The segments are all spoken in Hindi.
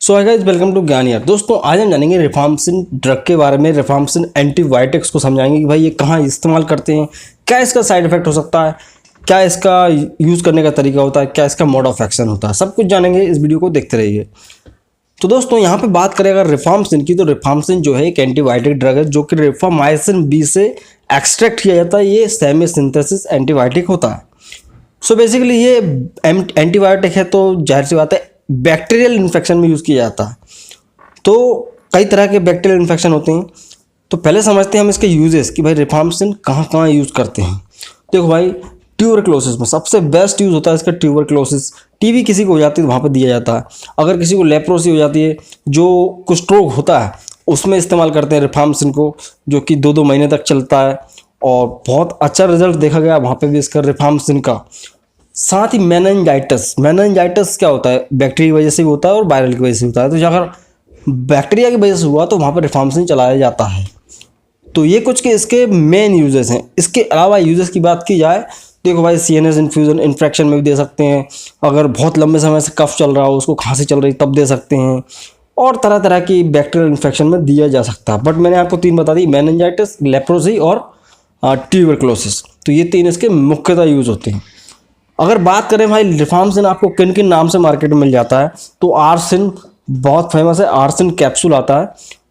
So hi guys, welcome to Gyan Yaar. दोस्तों आज हम जानेंगे रिफाम्पिसिन ड्रग के बारे में। रिफाम्पिसिन एंटीबायोटिक्स को समझाएंगे कि भाई ये कहाँ इस्तेमाल करते हैं, क्या इसका साइड इफेक्ट हो सकता है, क्या इसका यूज़ करने का तरीका होता है, क्या इसका मोड ऑफ एक्शन होता है, सब कुछ जानेंगे। इस वीडियो को देखते रहिए। तो दोस्तों यहाँ पे बात करें अगर रिफाम्पिसिन की, तो रिफाम्पिसिन जो है एक एंटीबायोटिक ड्रग है जो कि रिफामाइसिन बी से एक्सट्रैक्ट किया जाता है। ये सेमी सिंथेसिस एंटीबायोटिक होता है। सो बेसिकली ये एंटीबायोटिक है, तो जाहिर सी बात है बैक्टीरियल इन्फेक्शन में यूज़ किया जाता है। तो कई तरह के बैक्टीरियल इन्फेक्शन होते हैं। तो पहले समझते हैं हम इसके यूजेस कि भाई रिफाम्पिसिन कहाँ कहाँ यूज़ करते हैं। देखो भाई, ट्यूबरक्लोसिस में सबसे बेस्ट यूज़ होता है इसका। ट्यूबरक्लोसिस, टीबी किसी को हो जाती है तो वहाँ पर दिया जाता है। अगर किसी को लेप्रोसी हो जाती है, जो कुष्ठ रोग होता है, उसमें इस्तेमाल करते हैं रिफाम्पिसिन को, जो कि 2-2 महीने तक चलता है और बहुत अच्छा रिजल्ट देखा गया वहाँ पे भी इसका रिफाम्पिसिन का। साथ ही मेनिंजाइटिस क्या होता है, बैक्टीरिया की वजह से भी होता है और वायरल की वजह से होता है। तो अगर बैक्टीरिया की वजह से हुआ तो वहाँ पर रिफाम्पिसिन चलाया जाता है। तो ये कुछ के इसके मेन यूजेस हैं। इसके अलावा यूजेस की बात की जाए, देखो भाई सीएनएस इन्फ्यूजन इन्फेक्शन में भी दे सकते हैं। अगर बहुत लंबे समय से कफ चल रहा हो, उसको खांसी चल रही तब दे सकते हैं। और तरह तरह की बैक्टीरियल इन्फेक्शन में दिया जा सकता है। बट मैंने आपको 3 बता दी, मेनिंजाइटिस, लेप्रोसी और ट्यूबरक्लोसिस। तो ये 3 इसके मुख्यतः यूज होते हैं। अगर बात करें भाई रिफाम्पिसिन आपको किन किन नाम से मार्केट में मिल जाता है, तो आर्सिन बहुत फेमस है, आर्सिन कैप्सूल आता है।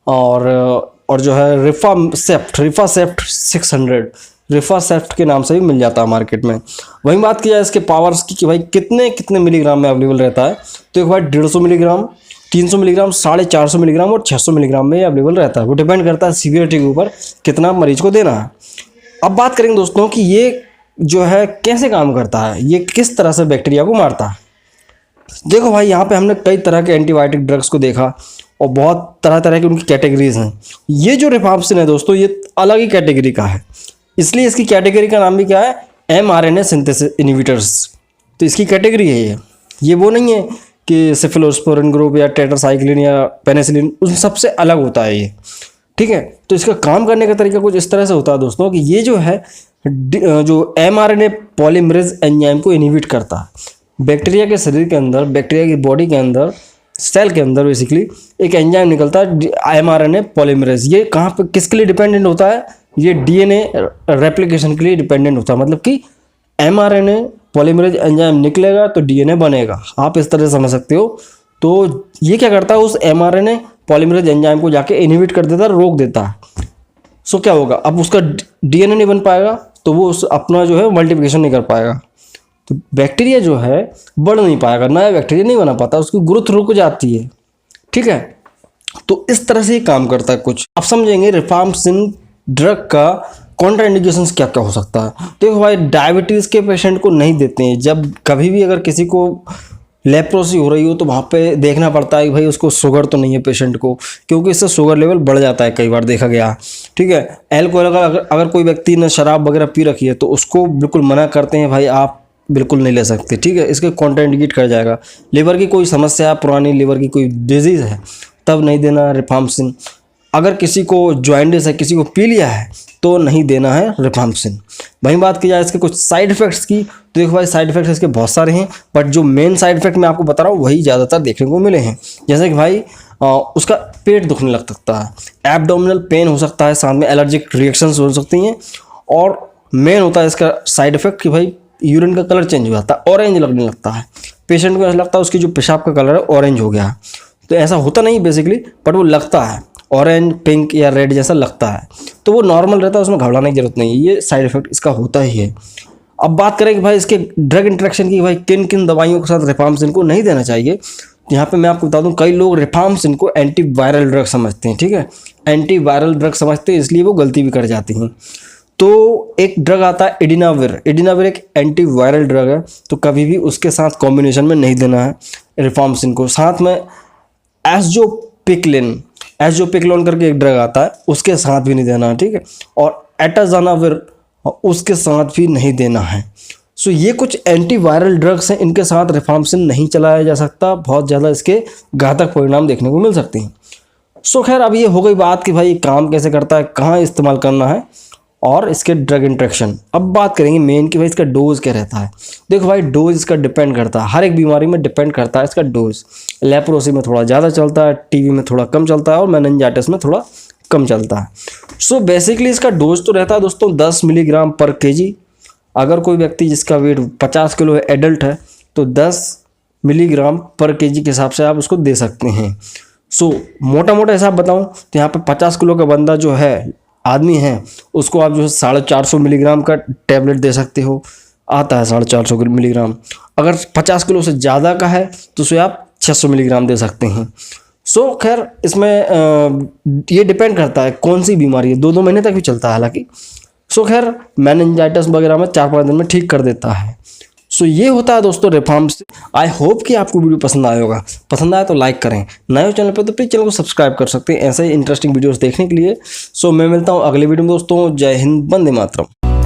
और जो है रिफासेप्ट 600 रिफासेप्ट के नाम से भी मिल जाता है मार्केट में। वहीं बात की जाए इसके पावर्स की कि भाई कितने कितने मिलीग्राम में अवेलेबल रहता है, तो एक भाई 150 मिलीग्राम, 300 मिलीग्राम, 450 मिलीग्राम और 600 मिलीग्राम में अवेलेबल रहता है। वो डिपेंड करता है सीवियरिटी के ऊपर कितना मरीज को देना है। अब बात करेंगे दोस्तों कि ये जो है कैसे काम करता है, ये किस तरह से बैक्टीरिया को मारता है। देखो भाई, यहाँ पे हमने कई तरह के एंटीबायोटिक ड्रग्स को देखा और बहुत तरह तरह की उनकी कैटेगरीज हैं। ये जो रिफाम्पिसिन है दोस्तों, ये अलग ही कैटेगरी का है, इसलिए इसकी कैटेगरी का नाम भी क्या है, mRNA सिंथेसिस इनहिबिटर्स। तो इसकी कैटेगरी है ये वो नहीं है कि सेफेलोस्पोरिन ग्रुप या टेट्रासाइक्लिन या पेनिसिलिन, उन सबसे अलग होता है ये, ठीक है। तो इसका काम करने का तरीका कुछ इस तरह से होता है दोस्तों कि ये जो है जो mRNA पॉलीमरेज एंजाइम को इनहिबिट करता है। बैक्टीरिया के शरीर के अंदर, बैक्टीरिया की बॉडी के अंदर, सेल के अंदर बेसिकली एक एंजाइम निकलता है mRNA पॉलीमरेज। ये कहाँ पे किसके लिए डिपेंडेंट होता है, ये डीएनए रेप्लिकेशन के लिए डिपेंडेंट होता है। मतलब कि mRNA पॉलीमरेज एंजाइम निकलेगा तो डीएनए बनेगा, आप इस तरह से समझ सकते हो। तो ये क्या करता है, उस mRNA पॉलीमरेज एंजाइम को जाके इनहिबिट कर देता है, रोक देता है। सो क्या होगा, अब उसका डीएनए नहीं बन पाएगा तो वो उस अपना जो है मल्टीप्लिकेशन नहीं कर पाएगा। तो बैक्टीरिया जो है बढ़ नहीं पाएगा, नया बैक्टीरिया नहीं बना पाता, उसकी ग्रोथ रुक जाती है, ठीक है। तो इस तरह से ही काम करता है कुछ। आप समझेंगे रिफाम्पिसिन ड्रग का कॉन्ट्राइंडिकेशंस क्या क्या हो सकता है। देखो भाई, डायबिटीज़ के पेशेंट को नहीं देते हैं। जब कभी भी अगर किसी को लेप्रोसी हो रही हो तो वहाँ पे देखना पड़ता है कि भाई उसको शुगर तो नहीं है पेशेंट को, क्योंकि इससे शुगर लेवल बढ़ जाता है, कई बार देखा गया, ठीक है। अल्कोहल अगर कोई व्यक्ति ने शराब वगैरह पी रखी है तो उसको बिल्कुल मना करते हैं, भाई आप बिल्कुल नहीं ले सकते, ठीक है। इसके कॉन्ट्राइंडिकेट कर जाएगा। लिवर की कोई समस्या है, पुरानी लिवर की कोई डिजीज़ है, तब नहीं देना रिफाम्पिसिन। अगर किसी को जॉइंटिस है, किसी को पी लिया है, तो नहीं देना है रिफाम्पिसिन। वहीं बात की जाए इसके कुछ साइड इफेक्ट्स की, तो देखो भाई साइड इफेक्ट्स इसके बहुत सारे हैं, बट जो मेन साइड इफेक्ट मैं आपको बता रहा हूँ वही ज़्यादातर देखने को मिले हैं। जैसे कि भाई उसका पेट दुखने लग सकता है, एब्डोमिनल पेन हो सकता है, साथ में एलर्जिक रिएक्शंस हो सकती हैं। और मेन होता है इसका साइड इफेक्ट कि भाई यूरिन का कलर चेंज हो जाता है, ऑरेंज लगने लगता है। पेशेंट को ऐसा लगता है उसकी जो पेशाब का कलर है ऑरेंज हो गया। तो ऐसा होता नहीं बेसिकली, बट वो लगता है ऑरेंज, पिंक या रेड जैसा लगता है। तो वो नॉर्मल रहता है, उसमें घबराने की जरूरत नहीं है, ये साइड इफेक्ट इसका होता ही है। अब बात करें कि भाई इसके ड्रग इंटरेक्शन की, भाई किन किन दवाइयों के साथ रिफाम्पिसिन को नहीं देना चाहिए। यहाँ पे मैं आपको बता दूं, कई लोग रिफाम्पिसिन को एंटीवायरल ड्रग समझते हैं, ठीक है। एंटीवायरल ड्रग समझते हैं, इसलिए वो गलती भी कर जाती हैं। तो एक ड्रग आता है एडिनाविर। एडिनाविर एक एंटीवायरल ड्रग है, तो कभी भी उसके साथ कॉम्बिनेशन में नहीं देना है रिफाम्पिसिन को। साथ में एज़ोपिक्लोन करके एक ड्रग आता है, उसके साथ भी नहीं देना है, ठीक है। और एटाजानाविर, उसके साथ भी नहीं देना है। सो ये कुछ एंटीवायरल ड्रग्स हैं, इनके साथ रिफाम्पिसिन नहीं चलाया जा सकता, बहुत ज़्यादा इसके घातक परिणाम देखने को मिल सकते हैं। सो खैर, अब ये हो गई बात कि भाई काम कैसे करता है, कहाँ इस्तेमाल करना है और इसके ड्रग इंट्रैक्शन। अब बात करेंगे मेन कि भाई इसका डोज क्या रहता है। देखो भाई डोज इसका डिपेंड करता है, हर एक बीमारी में डिपेंड करता है इसका डोज। लेप्रोसी में थोड़ा ज़्यादा चलता है, टीबी में थोड़ा कम चलता है और मेनिंजाइटिस में थोड़ा कम चलता है। सो बेसिकली इसका डोज तो रहता है दोस्तों 10 मिलीग्राम पर केजी। अगर कोई व्यक्ति जिसका वेट 50 किलो है, एडल्ट है, तो 10 मिलीग्राम पर केजी के हिसाब से आप उसको दे सकते हैं। सो मोटा मोटा हिसाब बताऊं तो यहाँ पे 50 किलो का बंदा जो है, आदमी है, उसको आप जो है 450 मिलीग्राम का टैबलेट दे सकते हो, आता है 450 मिलीग्राम। अगर 50 किलो से ज़्यादा का है तो उसे आप 600 मिलीग्राम दे सकते हैं। सो खैर इसमें ये डिपेंड करता है कौन सी बीमारी है, 2-2 महीने तक भी चलता है हालांकि। सो खैर मेनिंजाइटिस वगैरह में 4-5 दिन में ठीक कर देता है। सो ये होता है दोस्तों रिफॉर्म्सिन। आई होप कि आपको वीडियो पसंद आया होगा। पसंद आया तो लाइक करें, नए हो चैनल पर तो प्लीज़ चैनल को सब्सक्राइब कर सकते हैं ऐसे ही इंटरेस्टिंग वीडियोस देखने के लिए। सो मैं मिलता हूँ अगले वीडियो में दोस्तों। जय हिंद, वंदे मातरम।